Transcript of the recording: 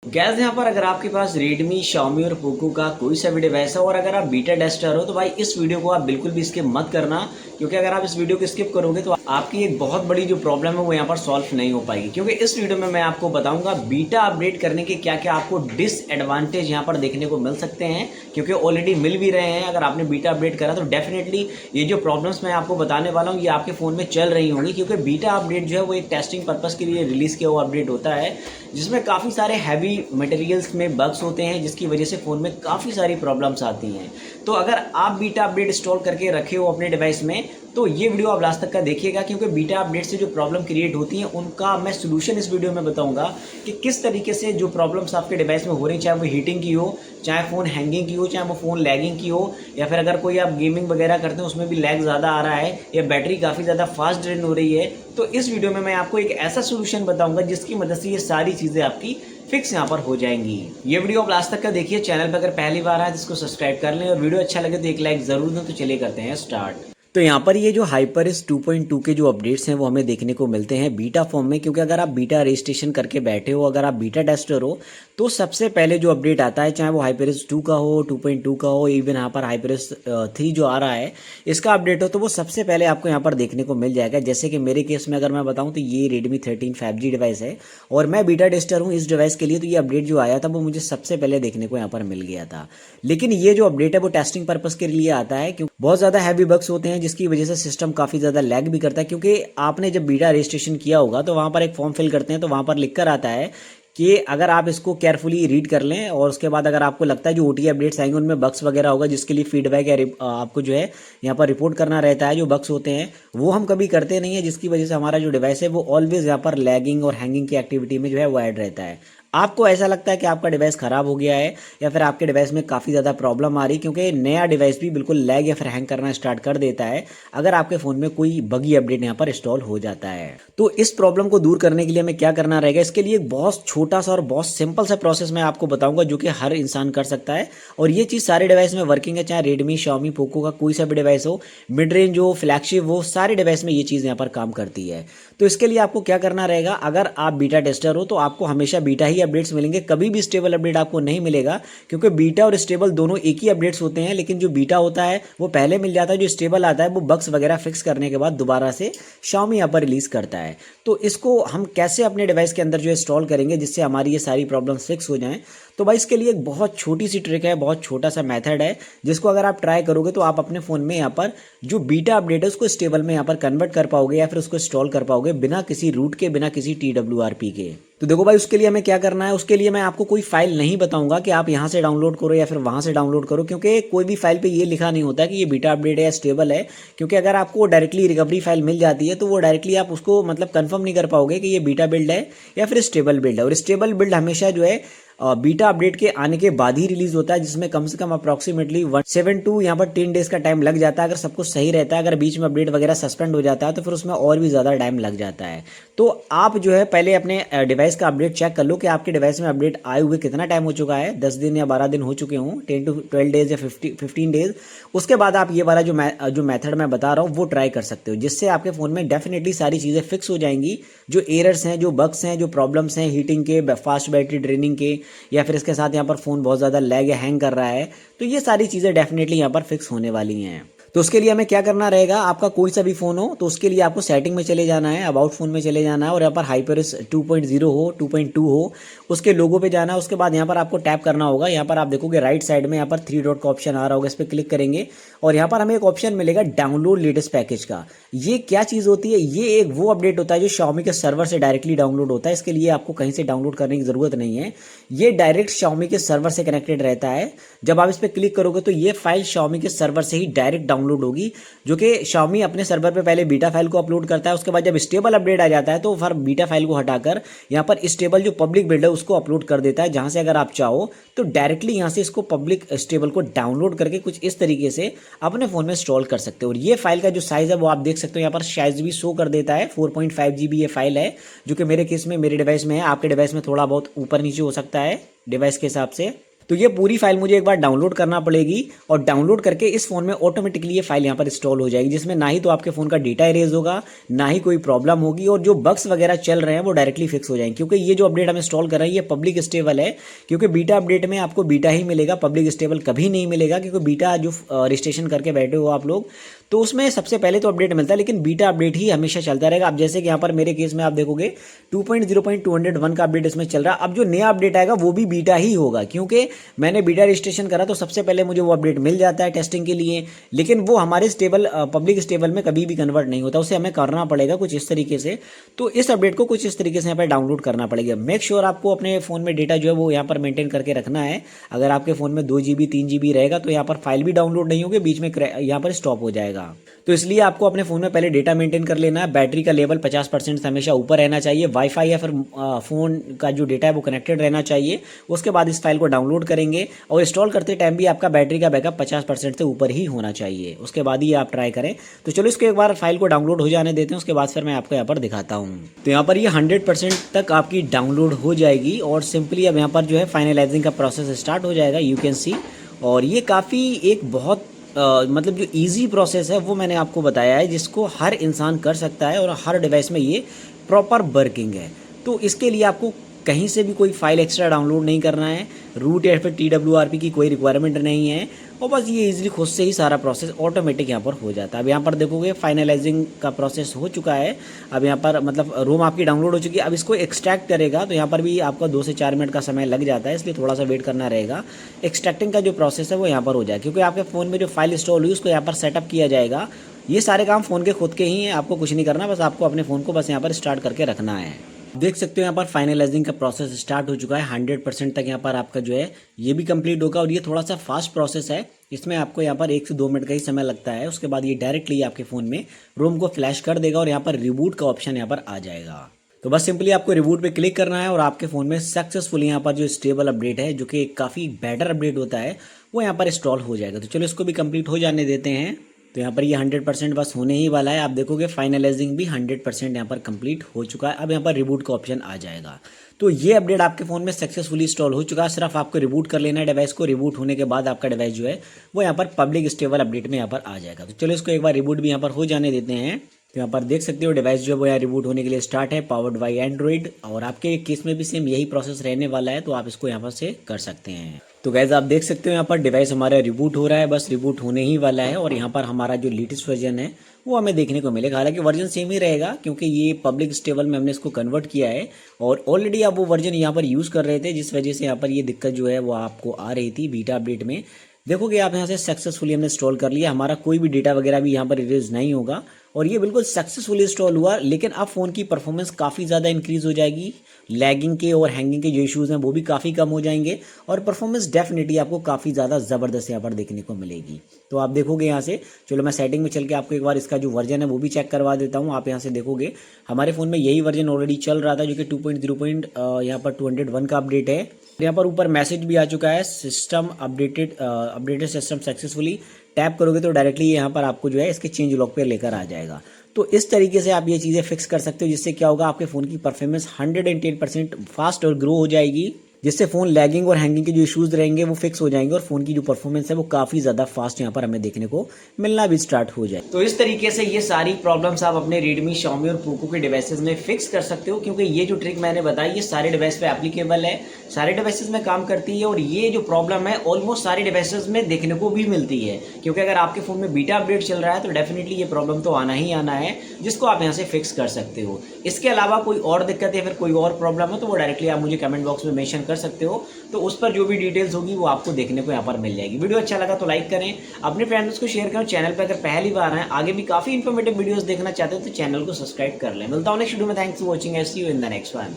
Gas यहाँ पर अगर आपके पास Redmi, Xiaomi और Poco का कोई सा भी डिवाइस है और अगर आप बीटा टेस्टर हो तो भाई इस वीडियो को आप बिल्कुल भी स्किप मत करना, क्योंकि अगर आप इस वीडियो को स्किप करोगे तो आपकी एक बहुत बड़ी जो प्रॉब्लम है वो यहाँ पर सॉल्व नहीं हो पाएगी। क्योंकि इस वीडियो में मैं आपको बताऊंगा बीटा अपडेट करने के क्या क्या आपको डिसएडवांटेज यहाँ पर देखने को मिल सकते हैं, क्योंकि ऑलरेडी मिल भी रहे हैं। अगर आपने बीटा अपडेट करा तो डेफिनेटली ये जो प्रॉब्लम्स मैं आपको बताने वाला हूँ ये आपके फ़ोन में चल रही होंगी, क्योंकि बीटा अपडेट जो है वो एक टेस्टिंग पर्पज़ के लिए रिलीज़ किया हुआ अपडेट होता है, जिसमें काफ़ी सारे हैवी मटेरियल्स में बग्स होते हैं, जिसकी वजह से फ़ोन में काफ़ी सारी प्रॉब्लम्स आती हैं। तो अगर आप बीटा अपडेट इंस्टॉल करके रखे हो अपने डिवाइस में तो ये वीडियो आप लास्ट तक का देखिएगा, क्योंकि बीटा अपडेट से जो प्रॉब्लम क्रिएट होती हैं उनका मैं सोल्यूशन इस वीडियो में बताऊंगा कि किस तरीके से जो प्रॉब्लम्स आपके डिवाइस में हो रही, चाहे वो हीटिंग की हो, चाहे फ़ोन हैंगिंग की हो, चाहे वो फ़ोन लैगिंग की हो, या फिर अगर कोई आप गेमिंग वगैरह करते हैं उसमें भी लैग ज़्यादा आ रहा है या बैटरी काफ़ी ज़्यादा फास्ट ड्रेन हो रही है, तो इस वीडियो में मैं आपको एक ऐसा सोल्यूशन बताऊंगा जिसकी मदद से ये सारी चीज़ें आपकी फिक्स यहाँ पर हो जाएंगी। ये वीडियो आप लास्ट तक का देखिए। चैनल पर अगर पहली बार आए तो इसको सब्सक्राइब कर लें और वीडियो अच्छा लगे तो एक लाइक जरूर दें। तो चलिए करते हैं स्टार्ट। तो यहाँ पर ये जो HyperOS 2.2 के जो अपडेट्स हैं वो हमें देखने को मिलते हैं बीटा फॉर्म में, क्योंकि अगर आप बीटा रजिस्ट्रेशन करके बैठे हो, अगर आप बीटा टेस्टर हो तो सबसे पहले जो अपडेट आता है, चाहे वो HyperOS 2 का हो, 2.2 का हो, इवन यहाँ पर HyperOS 3 जो आ रहा है इसका अपडेट हो, तो वो सबसे पहले आपको यहाँ पर देखने को मिल जाएगा। जैसे कि मेरे केस में अगर मैं बताऊँ तो ये Redmi 13 5G डिवाइस है और मैं बीटा टेस्टर हूँ इस डिवाइस के लिए, तो ये अपडेट जो आया था वो मुझे सबसे पहले देखने को यहाँ पर मिल गया था। लेकिन ये जो अपडेट है वो टेस्टिंग पर्पज़ के लिए आता है, क्योंकि बहुत ज़्यादा हैवी बग्स होते हैं जिसकी वजह से सिस्टम काफ़ी ज़्यादा लैग भी करता है। क्योंकि आपने जब बीटा रजिस्ट्रेशन किया होगा तो वहाँ पर एक फॉर्म फिल करते हैं, तो वहाँ पर लिख कर आता है कि अगर आप इसको केयरफुली रीड कर लें और उसके बाद अगर आपको लगता है जो OTA अपडेट्स आएंगे उनमें बग्स वगैरह होगा, जिसके लिए फीडबैक या आपको जो है यहाँ पर रिपोर्ट करना रहता है, जो बग्स होते हैं वो हम कभी करते नहीं है, जिसकी वजह से हमारा जो डिवाइस है वो ऑलवेज यहाँ पर लैगिंग और हैंगिंग की एक्टिविटी में जो है वो ऐड रहता है। आपको ऐसा लगता है कि आपका डिवाइस ख़राब हो गया है या फिर आपके डिवाइस में काफ़ी ज़्यादा प्रॉब्लम आ रही, क्योंकि नया डिवाइस भी बिल्कुल लैग या फिर हैंग करना स्टार्ट कर देता है अगर आपके फ़ोन में कोई बगी अपडेट यहाँ पर इंस्टॉल हो जाता है। तो इस प्रॉब्लम को दूर करने के लिए हमें क्या करना रहेगा, इसके लिए एक बहुत छोटा सा और बहुत सिंपल सा प्रोसेस मैं आपको बताऊंगा जो कि हर इंसान कर सकता है, और ये चीज़ सारे डिवाइस में वर्किंग है, चाहे Redmi, Xiaomi, Poco का कोई सा भी डिवाइस हो, मिड रेंज हो, फ्लैगशिप हो, सारे डिवाइस में ये चीज़ यहाँ पर काम करती है। तो इसके लिए आपको क्या करना रहेगा, अगर आप बीटा टेस्टर हो तो आपको हमेशा बीटा ही अपडेट्स मिलेंगे, कभी भी स्टेबल अपडेट आपको नहीं मिलेगा, क्योंकि बीटा और स्टेबल दोनों एक ही अपडेट्स होते हैं। लेकिन जो बीटा होता है वो पहले मिल जाता है, जो स्टेबल आता है वो बग्स वगैरह फिक्स करने के बाद दोबारा से Xiaomi यहाँ पर रिलीज करता है। तो इसको हम कैसे अपने डिवाइस के अंदर जो इंस्टॉल करेंगे जिससे हमारी ये सारी प्रॉब्लम्स फिक्स हो जाएं, तो भाई इसके लिए एक बहुत छोटी सी ट्रिक है, बहुत छोटा सा मेथड है, जिसको अगर आप ट्राई करोगे तो आप अपने फ़ोन में यहाँ पर जो बीटा अपडेट है उसको स्टेबल में यहाँ पर कन्वर्ट कर पाओगे या फिर उसको इंस्टॉल कर पाओगे बिना किसी रूट के, बिना किसी TWRP के। तो देखो भाई, उसके लिए हमें क्या करना है, उसके लिए मैं आपको कोई फाइल नहीं बताऊंगा कि आप यहाँ से डाउनलोड करो या फिर वहाँ से डाउनलोड करो, क्योंकि कोई भी फाइल पे ये लिखा नहीं होता कि ये बीटा अपडेट है या स्टेबल है। क्योंकि अगर आपको डायरेक्टली रिकवरी फाइल मिल जाती है तो वो डायरेक्टली आप उसको मतलब कंफर्म नहीं कर पाओगे कि ये बीटा बिल्ड है या फिर स्टेबल बिल्ड है। और स्टेबल बिल्ड हमेशा जो है बीटा अपडेट के आने के बाद ही रिलीज होता है, जिसमें कम से कम अप्रॉक्सीमेटली 7 to यहाँ पर 10 डेज का टाइम लग जाता है अगर सब कुछ सही रहता है। अगर बीच में अपडेट वगैरह सस्पेंड हो जाता है तो फिर उसमें और भी ज़्यादा टाइम लग जाता है। तो आप जो है पहले अपने डिवाइस का अपडेट चेक कर लो कि आपके डिवाइस में अपडेट आए हुए कितना टाइम हो चुका है, 10 दिन या 12 दिन हो चुके हों, 10 to 12 डेज या 15 डेज। उसके बाद आप ये वाला जो मेथड मैं बता रहा हूँ वो ट्राई कर सकते हो, जिससे आपके फ़ोन में डेफिनेटली सारी चीज़ें फिक्स हो जाएंगी। जो एरर्स हैं, जो बग्स हैं, जो प्रॉब्लम्स हैं हीटिंग के, फास्ट बैटरी ड्रेनिंग के, या फिर इसके साथ यहाँ पर फ़ोन बहुत ज़्यादा लैग या हैंग कर रहा है, तो ये सारी चीज़ें डेफिनेटली यहाँ पर फिक्स होने वाली हैं। तो उसके लिए हमें क्या करना रहेगा, आपका कोई सा भी फ़ोन हो तो उसके लिए आपको सेटिंग में चले जाना है, अबाउट फ़ोन में चले जाना है, और यहाँ पर HyperOS 2.0 हो, 2.2 हो, उसके लोगो पे जाना है। उसके बाद यहाँ पर आपको टैप करना होगा। यहाँ पर आप देखोगे राइट साइड में यहाँ पर 3 डॉट का ऑप्शन आ रहा होगा, इस पर क्लिक करेंगे और यहाँ पर हमें एक ऑप्शन मिलेगा डाउनलोड लेटेस्ट पैकेज का। ये क्या चीज़ होती है, ये एक वो अपडेट होता है जो Xiaomi के सर्वर से डायरेक्टली डाउनलोड होता है। इसके लिए आपको कहीं से डाउनलोड करने की ज़रूरत नहीं है, ये डायरेक्ट Xiaomi के सर्वर से कनेक्टेड रहता है। जब आप इस पर क्लिक करोगे तो ये फाइल Xiaomi के सर्वर से ही डायरेक्ट डाउनलोड होगी, जो कि Xiaomi अपने सर्वर पे पहले बीटा फाइल को अपलोड करता है। उसके बाद जब स्टेबल अपडेट आ जाता है तो फिर बीटा फाइल को हटाकर यहाँ पर स्टेबल जो पब्लिक बिल्ड है उसको अपलोड कर देता है, जहाँ से अगर आप चाहो तो डायरेक्टली यहाँ से इसको पब्लिक स्टेबल को डाउनलोड करके कुछ इस तरीके से अपने फ़ोन में इंस्टॉल कर सकते हो। और ये फाइल का जो साइज़ है वो आप देख सकते हो, यहाँ पर साइज भी शो कर देता है, 4.5 GB ये फाइल है, जो कि मेरे केस में मेरे डिवाइस में है। आपके डिवाइस में थोड़ा बहुत ऊपर नीचे हो सकता है डिवाइस के हिसाब से। तो ये पूरी फाइल मुझे एक बार डाउनलोड करना पड़ेगी और डाउनलोड करके इस फोन में ऑटोमेटिकली ये फाइल यहाँ पर इंस्टॉल हो जाएगी, जिसमें ना ही तो आपके फोन का डेटा इरेज होगा, ना ही कोई प्रॉब्लम होगी, और जो बग्स वगैरह चल रहे हैं वो डायरेक्टली फिक्स हो जाएंगे। क्योंकि ये जो अपडेट हम इंस्टॉल कर रहे हैं ये पब्लिक स्टेबल है, क्योंकि बीटा अपडेट में आपको बीटा ही मिलेगा, पब्लिक स्टेबल कभी नहीं मिलेगा। क्योंकि बीटा जो रजिस्ट्रेशन करके बैठे हो आप लोग, तो उसमें सबसे पहले तो अपडेट मिलता है, लेकिन बीटा अपडेट ही हमेशा चलता रहेगा। अब जैसे कि यहाँ पर मेरे केस में आप देखोगे 2.0.201 का अपडेट इसमें चल रहा है। अब जो नया अपडेट आएगा वो भी बीटा ही होगा, क्योंकि मैंने बीटा रजिस्ट्रेशन करा तो सबसे पहले मुझे वो अपडेट मिल जाता है टेस्टिंग के लिए, लेकिन वो हमारे स्टेबल पब्लिक स्टेबल में कभी भी कन्वर्ट नहीं होता, उसे हमें करना पड़ेगा कुछ इस तरीके से। तो इस अपडेट को कुछ इस तरीके से यहाँ पर डाउनलोड करना पड़ेगा। मेक श्योर आपको अपने फोन में डेटा जो है वो यहाँ पर मेंटेन करके रखना है। अगर आपके फोन में 2 GB 3 GB रहेगा तो यहाँ पर फाइल भी डाउनलोड नहीं होगी, बीच में यहाँ पर स्टॉप हो जाएगा। तो इसलिए आपको अपने फोन में पहले डेटा मेंटेन कर लेना है। बैटरी का लेवल 50% से हमेशा ऊपर रहना चाहिए। वाईफाई या फिर फोन का जो डेटा है वो कनेक्टेड रहना चाहिए। उसके बाद इस फाइल को डाउनलोड करेंगे और इंस्टॉल करते टाइम भी आपका बैटरी का बैकअप 50% से ऊपर ही होना चाहिए, उसके बाद ही आप ट्राई करें। तो चलो इसको एक बार फाइल को डाउनलोड हो जाने देते हैं, उसके बाद फिर मैं आपको यहाँ पर दिखाता हूँ। तो यहाँ पर ये 100% तक आपकी डाउनलोड हो जाएगी और सिंपली अब यहाँ पर जो है फाइनलाइजिंग का प्रोसेस स्टार्ट हो जाएगा, यू कैन सी। और ये काफ़ी एक बहुत मतलब जो इजी प्रोसेस है वो मैंने आपको बताया है, जिसको हर इंसान कर सकता है और हर डिवाइस में ये प्रॉपर वर्किंग है। तो इसके लिए आपको कहीं से भी कोई फाइल एक्स्ट्रा डाउनलोड नहीं करना है, रूट या फिर TWRP की कोई रिक्वायरमेंट नहीं है, और बस ये इजीली खुद से ही सारा प्रोसेस ऑटोमेटिक यहाँ पर हो जाता है। अब यहाँ पर देखोगे फाइनलाइजिंग का प्रोसेस हो चुका है। अब यहाँ पर मतलब रोम आपकी डाउनलोड हो चुकी है। अब इसको एक्सट्रैक्ट करेगा तो यहाँ पर भी आपका 2 से 4 मिनट का समय लग जाता है, इसलिए थोड़ा सा वेट करना रहेगा। एक्सट्रैक्टिंग का जो प्रोसेस है वो यहाँ पर हो जाए, क्योंकि आपके फ़ोन में जो फाइल इंस्टॉल हुई उसको यहाँ पर सेटअप किया जाएगा। ये सारे काम फ़ोन के खुद के ही हैं, आपको कुछ नहीं करना, बस आपको अपने फ़ोन को बस यहाँ पर स्टार्ट करके रखना है। देख सकते हो यहाँ पर फाइनलाइजिंग का प्रोसेस स्टार्ट हो चुका है। 100% तक यहाँ पर आपका जो है ये भी कंप्लीट होगा, और ये थोड़ा सा फास्ट प्रोसेस है। इसमें आपको यहाँ पर 1 से 2 मिनट का ही समय लगता है। उसके बाद ये डायरेक्टली आपके फ़ोन में रोम को फ्लैश कर देगा और यहाँ पर रिबूट का ऑप्शन यहाँ पर आ जाएगा। तो बस सिंपली आपको रिबूट पे क्लिक करना है और आपके फ़ोन में सक्सेसफुली यहाँ पर जो स्टेबल अपडेट है, जो कि काफ़ी बेटर अपडेट होता है, वो यहाँ पर इंस्टॉल हो जाएगा। तो चलो इसको भी कंप्लीट हो जाने देते हैं। तो यहाँ पर ये 100% बस होने ही वाला है। आप देखोगे फाइनलाइजिंग भी 100% यहाँ पर कंप्लीट हो चुका है। अब यहाँ पर रिबूट का ऑप्शन आ जाएगा। तो ये अपडेट आपके फ़ोन में सक्सेसफुली इंस्टॉल हो चुका है। सिर्फ आपको रिबूट कर लेना है डिवाइस को। रिबूट होने के बाद आपका डिवाइस जो है वो यहाँ पर पब्लिक स्टेबल अपडेट में यहाँ पर आ जाएगा। तो चलो इसको एक बार रिबूट भी यहाँ पर हो जाने देते हैं। तो यहाँ पर देख सकते हो डिवाइस जो है वो यहाँ रिबूट होने के लिए स्टार्ट है, पावर्ड बाय एंड्रॉइड। और आपके केस में भी सेम यही प्रोसेस रहने वाला है, तो आप इसको यहाँ पर से कर सकते हैं। तो गाइस आप देख सकते हो यहाँ पर डिवाइस हमारा रिबूट हो रहा है, बस रिबूट होने ही वाला है। और यहाँ पर हमारा जो लेटेस्ट वर्जन है वो हमें देखने को मिलेगा। हालांकि वर्जन सेम ही रहेगा, क्योंकि ये पब्लिक स्टेबल में हमने इसको कन्वर्ट किया है और ऑलरेडी आप वो वर्जन यहाँ पर यूज़ कर रहे थे, जिस वजह से यहाँ पर ये दिक्कत जो है वो आपको आ रही थी बीटा अपडेट में। देखोगे आप यहाँ से सक्सेसफुली हमने इंस्टॉल कर लिया। हमारा कोई भी डेटा वगैरह भी यहाँ पर इरेज नहीं होगा और ये बिल्कुल सक्सेसफुली इंस्टॉल हुआ। लेकिन अब फ़ोन की परफॉर्मेंस काफ़ी ज़्यादा इंक्रीज़ हो जाएगी। लैगिंग के और हैंगिंग के जो इश्यूज़ हैं वो भी काफ़ी कम हो जाएंगे और परफॉर्मेंस डेफिनेटली आपको काफ़ी ज़्यादा ज़बरदस्त यहाँ पर देखने को मिलेगी। तो आप देखोगे यहाँ से, चलो मैं सेटिंग में चल के आपको एक बार इसका जो वर्जन है वो भी चेक करवा देता हूँ। आप यहाँ से देखोगे हमारे फ़ोन में यही वर्जन ऑलरेडी चल रहा था, जो कि 2.0 यहाँ पर 201 का अपडेट है। यहाँ पर ऊपर मैसेज भी आ चुका है, system updated system successfully. Tap करोगे तो डायरेक्टली यहाँ पर आपको जो है इसके चेंज लॉग पे लेकर आ जाएगा। तो इस तरीके से आप ये चीज़ें फिक्स कर सकते हो, जिससे क्या होगा आपके फ़ोन की परफॉर्मेंस 110% फास्ट और ग्रो हो जाएगी, जिससे फ़ोन लैगिंग और हैंगिंग के जो इश्यूज़ रहेंगे वो फिक्स हो जाएंगे और फ़ोन की जो परफॉर्मेंस है वो काफ़ी ज़्यादा फास्ट यहाँ पर हमें देखने को मिलना भी स्टार्ट हो जाए। तो इस तरीके से ये सारी प्रॉब्लम्स आप अपने रेडमी, Xiaomi और पोको के डिवाइसेस में फिक्स कर सकते हो, क्योंकि ये जो ट्रिक मैंने बताई ये सारे डिवाइस पे एप्लीकेबल है, सारे डिवाइसेस में काम करती है। और ये जो प्रॉब्लम है ऑलमोस्ट सारे डिवाइसेस में देखने को भी मिलती है, क्योंकि अगर आपके फ़ोन में बीटा अपडेट चल रहा है तो डेफिनेटली ये प्रॉब्लम तो आना ही आना है, जिसको आप यहाँ से फिक्स कर सकते हो। इसके अलावा कोई और दिक्कत या फिर कोई और प्रॉब्लम है तो वो डायरेक्टली आप मुझे कमेंट बॉक्स में मेंशन कर सकते हो, तो उस पर जो भी डिटेल्स होगी वो आपको देखने को यहाँ पर मिल जाएगी। वीडियो अच्छा लगा तो लाइक करें, अपने फ्रेंड्स को शेयर करें। चैनल पर अगर पहली बार आए, आगे भी काफ़ी इन्फॉर्मेटिव वीडियोस देखना चाहते हो तो चैनल को सब्सक्राइब कर लें। मिलता हूं नेक्स्ट वीडियो में। Thanks for watching, I see you in the next one.